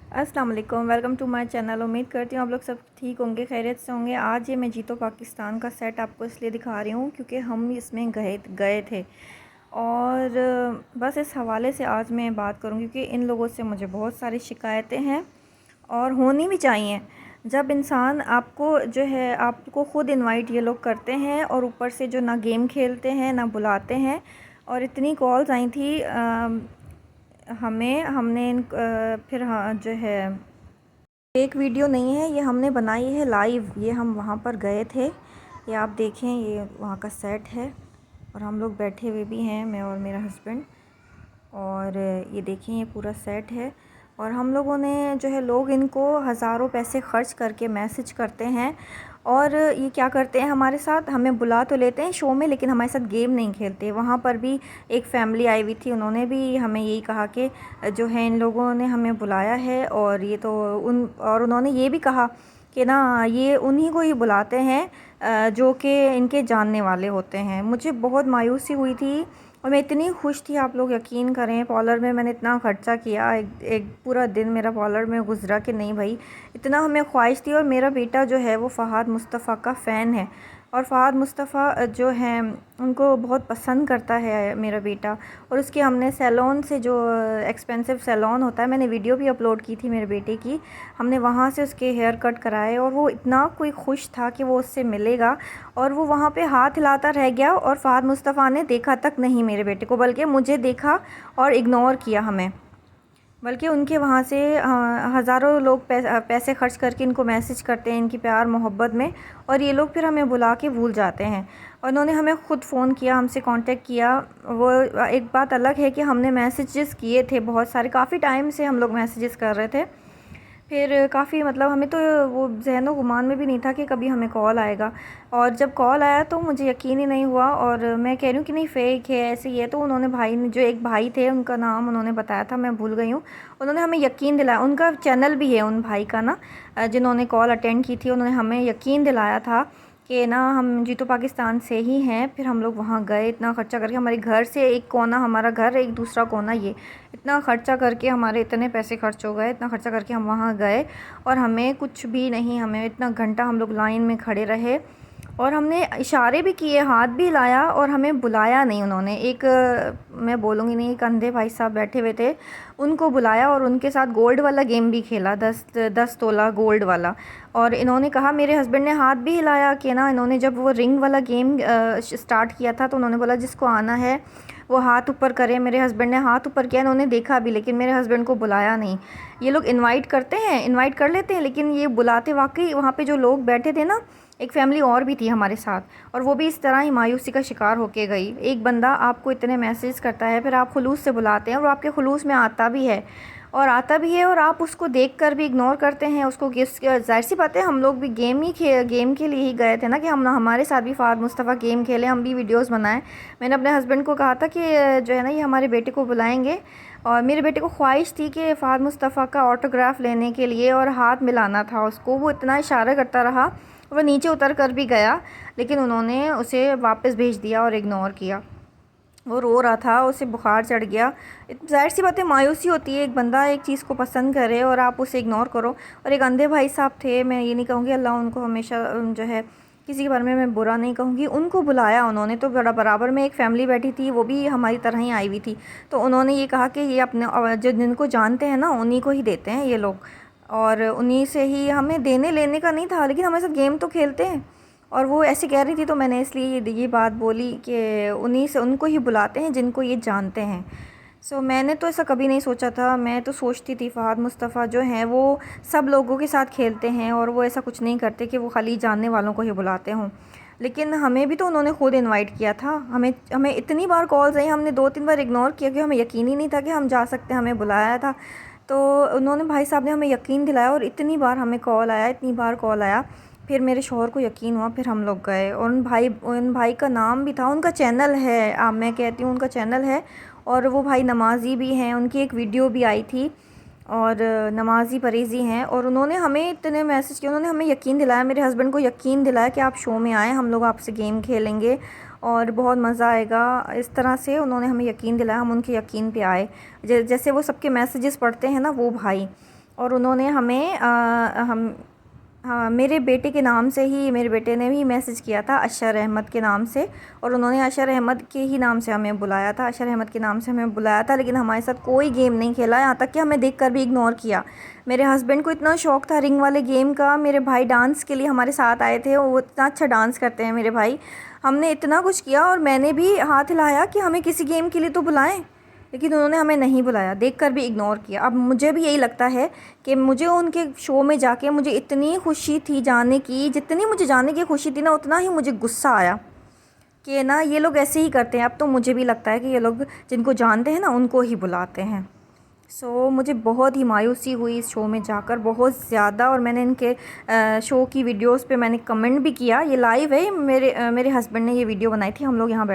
अस्सलाम वालेकुम, welcome to my channel. उम्मीद करती हूँ आप लोग सब ठीक होंगे, खैरियत से होंगे। आज ये मैं जीतो पाकिस्तान का सेट आपको इसलिए दिखा रही हूँ क्योंकि हम इसमें गए गए थे और बस इस हवाले से आज मैं बात करूँ क्योंकि इन लोगों से मुझे बहुत सारी शिकायतें हैं और होनी भी चाहिए। जब इंसान आपको जो है आपको ख़ुद इनवाइट ये लोग करते हैं और ऊपर से जो ना गेम खेलते हैं ना बुलाते हैं। और इतनी कॉल्स आई थी हमें हमने फिर हाँ जो है एक वीडियो नहीं है, ये हमने बनाई है लाइव। ये हम वहाँ पर गए थे, ये आप देखें, ये वहाँ का सेट है और हम लोग बैठे हुए भी हैं, मैं और मेरा हस्बैंड। और ये देखें, ये पूरा सेट है। और हम लोगों ने जो है, लोग इनको हज़ारों पैसे ख़र्च करके मैसेज करते हैं और ये क्या करते हैं हमारे साथ, हमें बुला तो लेते हैं शो में लेकिन हमारे साथ गेम नहीं खेलते। वहाँ पर भी एक फ़ैमिली आई हुई थी, उन्होंने भी हमें यही कहा कि जो है इन लोगों ने हमें बुलाया है और ये तो उन्होंने ये भी कहा कि ना ये उन्हीं को ही बुलाते हैं जो कि इनके जानने वाले होते हैं। मुझे बहुत मायूसी हुई थी और मैं इतनी खुश थी, आप लोग यकीन करें। पार्लर में मैंने इतना ख़र्चा किया, एक पूरा दिन मेरा पार्लर में गुजरा कि नहीं भाई, इतना हमें ख्वाहिश थी। और मेरा बेटा जो है वो फ़हाद मुस्तफ़ा का फ़ैन है और फ़हाद मुस्तफ़ा जो है उनको बहुत पसंद करता है मेरा बेटा। और उसके हमने सैलून से, जो एक्सपेंसिव सैलून होता है, मैंने वीडियो भी अपलोड की थी मेरे बेटे की, हमने वहाँ से उसके हेयर कट कराए और वो इतना कोई खुश था कि वो उससे मिलेगा। और वो वहाँ पे हाथ हिलाता रह गया और फ़हाद मुस्तफ़ा ने देखा तक नहीं मेरे बेटे को, बल्कि मुझे देखा और इग्नोर किया हमें। बल्कि उनके वहाँ से हज़ारों लोग पैसे ख़र्च करके इनको मैसेज करते हैं इनकी प्यार मोहब्बत में, और ये लोग फिर हमें बुला के भूल जाते हैं। और उन्होंने हमें ख़ुद फ़ोन किया, हमसे कांटेक्ट किया। वो एक बात अलग है कि हमने मैसेजेस किए थे बहुत सारे, काफ़ी टाइम से हम लोग मैसेजेस कर रहे थे। फिर काफ़ी मतलब हमें तो वो ज़हनो गुमान में भी नहीं था कि कभी हमें कॉल आएगा। और जब कॉल आया तो मुझे यकीन ही नहीं हुआ और मैं कह रही हूँ कि नहीं फ़ेक है, ऐसे ही है। तो उन्होंने भाई ने, जो एक भाई थे, उनका नाम उन्होंने बताया था, मैं भूल गई हूँ। उन्होंने हमें यकीन दिलाया, उनका चैनल भी है उन भाई का ना, जिन्होंने कॉल अटेंड की थी, उन्होंने हमें यकीन दिलाया था कि ना हम जीतो पाकिस्तान से ही हैं। फिर हम लोग वहाँ गए, इतना ख़र्चा करके, हमारे घर से एक कोना हमारा घर, एक दूसरा कोना ये, इतना ख़र्चा करके हमारे इतने पैसे खर्च हो गए, इतना ख़र्चा करके हम वहाँ गए और हमें कुछ भी नहीं, हमें इतना घंटा हम लोग लाइन में खड़े रहे और हमने इशारे भी किए, हाथ भी हिलाया और हमें बुलाया नहीं उन्होंने। एक मैं बोलूँगी नहीं, एक अंधे भाई साहब बैठे हुए थे, उनको बुलाया और उनके साथ गोल्ड वाला गेम भी खेला, 10 तोला गोल्ड वाला। और इन्होंने कहा, मेरे हस्बैंड ने हाथ भी हिलाया कि ना, इन्होंने जब वो रिंग वाला गेम स्टार्ट किया था तो उन्होंने बोला जिसको आना है वो हाथ ऊपर करे। मेरे हस्बैंड ने हाथ ऊपर किया, इन्होंने देखा भी लेकिन मेरे हस्बैंड को बुलाया नहीं। ये लोग इनवाइट करते हैं, इनवाइट कर लेते हैं, लेकिन ये बुलाते वाकई। वहाँ पे जो लोग बैठे थे ना, एक फ़ैमिली और भी थी हमारे साथ, और वो भी इस तरह ही मायूसी का शिकार होके गई। एक बंदा आपको इतने मैसेज करता है, फिर आप खुलूस से बुलाते हैं और आपके खुलूस में आता भी है और आप उसको देखकर भी इग्नोर करते हैं उसको। ज़ाहिर सी बात है, हम लोग भी गेम के लिए ही गए थे ना, कि हम हमारे साथ भी फ़हाद मुस्तफ़ा गेम खेले, हम भी वीडियोस बनाएं। मैंने अपने हस्बैंड को कहा था कि जो है ना, ये हमारे बेटे को बुलाएंगे, और मेरे बेटे को ख्वाहिश थी कि फ़हाद मुस्तफ़ा का ऑटोग्राफ़ लेने के लिए और हाथ मिलाना था उसको। वो इतना इशारा करता रहा, वो नीचे उतर कर भी गया लेकिन उन्होंने उसे वापस भेज दिया और इग्नोर किया। वो रो रहा था, उसे बुखार चढ़ गया। ज़ाहिर सी बात है, मायूसी होती है, एक बंदा एक चीज़ को पसंद करे और आप उसे इग्नोर करो। और एक अंधे भाई साहब थे, मैं ये नहीं कहूँगी, अल्लाह उनको हमेशा जो है, किसी के बारे में मैं बुरा नहीं कहूँगी, उनको बुलाया उन्होंने। तो बड़ा बराबर में एक फ़ैमिली बैठी थी, वो भी हमारी तरह ही आई हुई थी। तो उन्होंने ये कहा कि ये अपने जो जिनको जानते हैं ना, उन्हीं को ही देते हैं ये लोग, और उन्हीं से ही, हमें देने लेने का नहीं था, लेकिन हमारे साथ गेम तो खेलते हैं। और वो ऐसे कह रही थी तो मैंने इसलिए ये बात बोली कि उन्हीं से, उनको ही बुलाते हैं जिनको ये जानते हैं। मैंने तो ऐसा कभी नहीं सोचा था। मैं तो सोचती थी फ़हाद मुस्तफ़ा जो हैं वो सब लोगों के साथ खेलते हैं और वो ऐसा कुछ नहीं करते कि वो खाली जानने वालों को ही बुलाते हों। लेकिन हमें भी तो उन्होंने ख़ुद इनवाइट किया था। हमें हमें इतनी बार कॉल्स आई, हमने 2-3 बार इग्नोर किया कि हमें यकीन ही नहीं था कि हम जा सकते हैं, हमें बुलाया था। तो उन्होंने, भाई साहब ने हमें यकीन दिलाया और इतनी बार हमें कॉल आया, इतनी बार कॉल आया। फिर मेरे शौहर को यकीन हुआ, फिर हम लोग गए। और उन भाई का नाम भी था, उनका चैनल है, मैं कहती हूँ उनका चैनल है, और वो भाई नमाज़ी भी हैं, उनकी एक वीडियो भी आई थी, और नमाज़ी परेज़ी हैं। और उन्होंने हमें इतने मैसेज किए, उन्होंने हमें यकीन दिलाया, मेरे हस्बैंड को यकीन दिलाया कि आप शो में आएँ, हम लोग आपसे गेम खेलेंगे और बहुत मज़ा आएगा। इस तरह से उन्होंने हमें यकीन दिलाया, हम उनके यकीन पे आए। जैसे वो सबके मैसेजेस पढ़ते हैं ना वो भाई, और उन्होंने हमें हाँ, मेरे बेटे के नाम से ही, मेरे बेटे ने भी मैसेज किया था अशर अहमद के नाम से, और उन्होंने अशर अहमद के ही नाम से हमें बुलाया था, अशर अहमद के नाम से हमें बुलाया था, लेकिन हमारे साथ कोई गेम नहीं खेला, यहाँ तक कि हमें देखकर भी इग्नोर किया। मेरे हस्बैंड को इतना शौक़ था रिंग वाले गेम का, मेरे भाई डांस के लिए हमारे साथ आए थे, वो इतना अच्छा डांस करते हैं मेरे भाई। हमने इतना कुछ किया और मैंने भी हाथ हिलाया कि हमें किसी गेम के लिए तो बुलाएं, लेकिन उन्होंने हमें नहीं बुलाया, देखकर भी इग्नोर किया। अब मुझे भी यही लगता है कि मुझे उनके शो में जाके मुझे इतनी खुशी थी जाने की, जितनी मुझे जाने की खुशी थी ना, उतना ही मुझे गुस्सा आया कि ना ये लोग ऐसे ही करते हैं। अब तो मुझे भी लगता है कि ये लोग जिनको जानते हैं ना उनको ही बुलाते हैं। मुझे बहुत ही मायूसी हुई इस शो में जाकर, बहुत ज़्यादा। और मैंने इनके शो की वीडियोस पे मैंने कमेंट भी किया। ये लाइव है, मेरे हस्बैंड ने ये वीडियो बनाई थी, हम लोग यहाँ बैठ